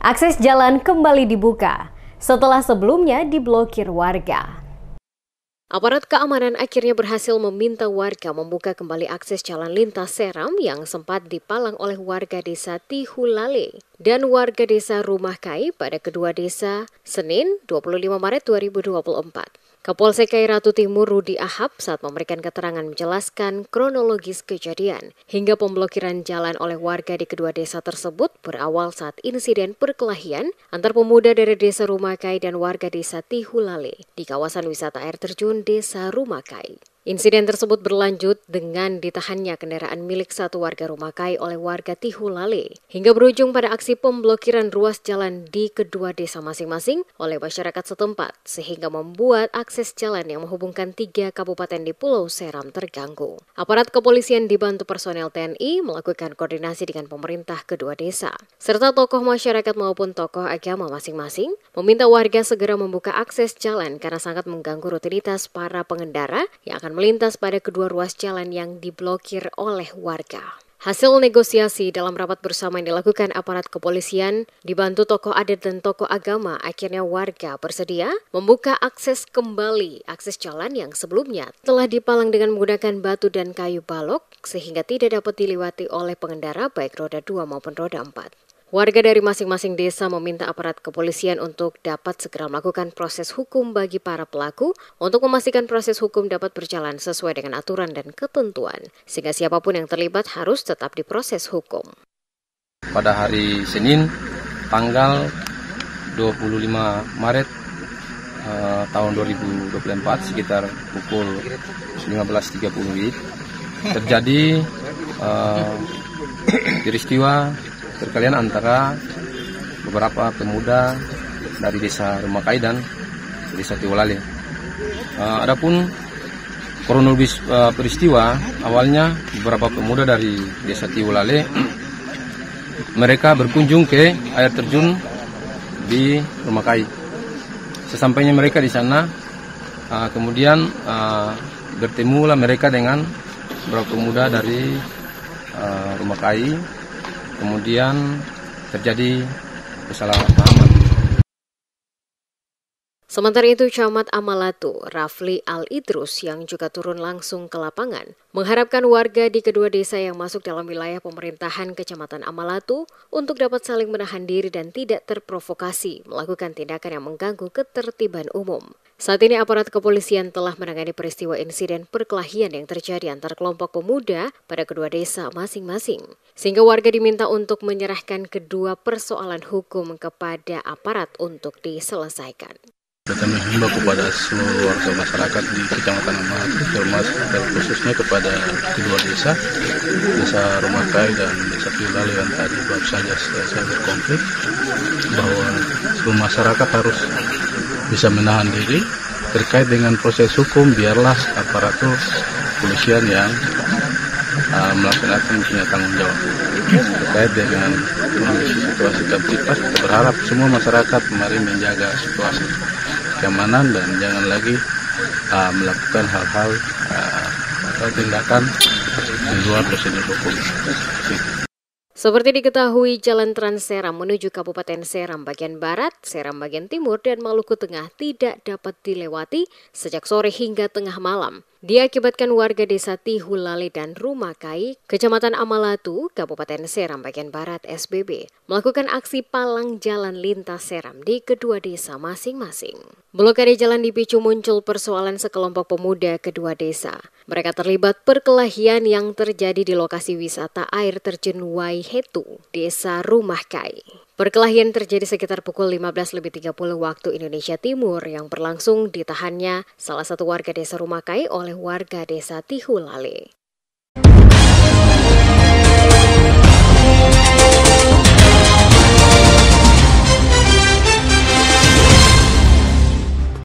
Akses jalan kembali dibuka setelah sebelumnya diblokir warga. Aparat keamanan akhirnya berhasil meminta warga membuka kembali akses jalan lintas Seram yang sempat dipalang oleh warga desa Tihulale dan warga desa Rumah Kai pada kedua desa Senin 25 Maret 2024. Kapolsek Kai Ratu Timur Rudi Ahab saat memberikan keterangan menjelaskan kronologis kejadian hingga pemblokiran jalan oleh warga di kedua desa tersebut berawal saat insiden perkelahian antar pemuda dari desa Rumah Kai dan warga desa Tihulale di kawasan wisata air terjun desa Rumah Kai. Insiden tersebut berlanjut dengan ditahannya kendaraan milik satu warga Rumah Kai oleh warga Tihulale hingga berujung pada aksi pemblokiran ruas jalan di kedua desa masing-masing oleh masyarakat setempat sehingga membuat akses jalan yang menghubungkan 3 kabupaten di Pulau Seram terganggu. Aparat kepolisian dibantu personel TNI melakukan koordinasi dengan pemerintah kedua desa serta tokoh masyarakat maupun tokoh agama masing-masing meminta warga segera membuka akses jalan karena sangat mengganggu rutinitas para pengendara yang akan melintas pada kedua ruas jalan yang diblokir oleh warga. Hasil negosiasi dalam rapat bersama yang dilakukan aparat kepolisian, dibantu tokoh adat dan tokoh agama, akhirnya warga bersedia membuka akses kembali akses jalan yang sebelumnya telah dipalang dengan menggunakan batu dan kayu balok sehingga tidak dapat dilewati oleh pengendara baik roda 2 maupun roda 4. Warga dari masing-masing desa meminta aparat kepolisian untuk dapat segera melakukan proses hukum bagi para pelaku untuk memastikan proses hukum dapat berjalan sesuai dengan aturan dan ketentuan, sehingga siapapun yang terlibat harus tetap diproses hukum. Pada hari Senin, tanggal 25 Maret tahun 2024, sekitar pukul 15.30 terjadi peristiwa perkelahian antara beberapa pemuda dari desa Rumah Kai dan desa Tihulale. Adapun kronologis peristiwa, awalnya beberapa pemuda dari desa Tihulale mereka berkunjung ke air terjun di Rumah Kai. Sesampainya mereka di sana, kemudian bertemulah mereka dengan beberapa pemuda dari Rumah Kai. Kemudian terjadi kesalahpahaman. Sementara itu, Camat Amalatu, Rafli Al-Idrus yang juga turun langsung ke lapangan, mengharapkan warga di kedua desa yang masuk dalam wilayah pemerintahan Kecamatan Amalatu untuk dapat saling menahan diri dan tidak terprovokasi melakukan tindakan yang mengganggu ketertiban umum. Saat ini aparat kepolisian telah menangani peristiwa insiden perkelahian yang terjadi antar kelompok pemuda pada kedua desa masing-masing. Sehingga warga diminta untuk menyerahkan kedua persoalan hukum kepada aparat untuk diselesaikan. Kami himbau kepada seluruh warga masyarakat di Kecamatan Amalatu, termasuk dan khususnya kepada kedua desa Rumah Kai dan desa Tihulale yang tadi baru saja selesai berkonflik, bahwa seluruh masyarakat harus bisa menahan diri terkait dengan proses hukum. Biarlah aparatur kepolisian yang melaksanakan punya tanggung jawab terkait dengan situasi tertipas. Kita berharap semua masyarakat mari menjaga situasi keamanan dan jangan lagi melakukan hal-hal atau tindakan di luar prosedur hukum. Seperti diketahui, jalan Trans Seram menuju Kabupaten Seram bagian Barat, Seram bagian Timur, dan Maluku Tengah tidak dapat dilewati sejak sore hingga tengah malam. Diakibatkan warga desa Tihulale dan Rumah Kai, Kecamatan Amalatu, Kabupaten Seram bagian Barat SBB, melakukan aksi palang jalan lintas Seram di kedua desa masing-masing. Blokade jalan dipicu muncul persoalan sekelompok pemuda kedua desa. Mereka terlibat perkelahian yang terjadi di lokasi wisata air terjun Waihetu, desa Rumah Kai. Perkelahian terjadi sekitar pukul 15.30 waktu Indonesia Timur yang berlangsung ditahannya salah satu warga desa Rumah Kai oleh warga desa Tihulale.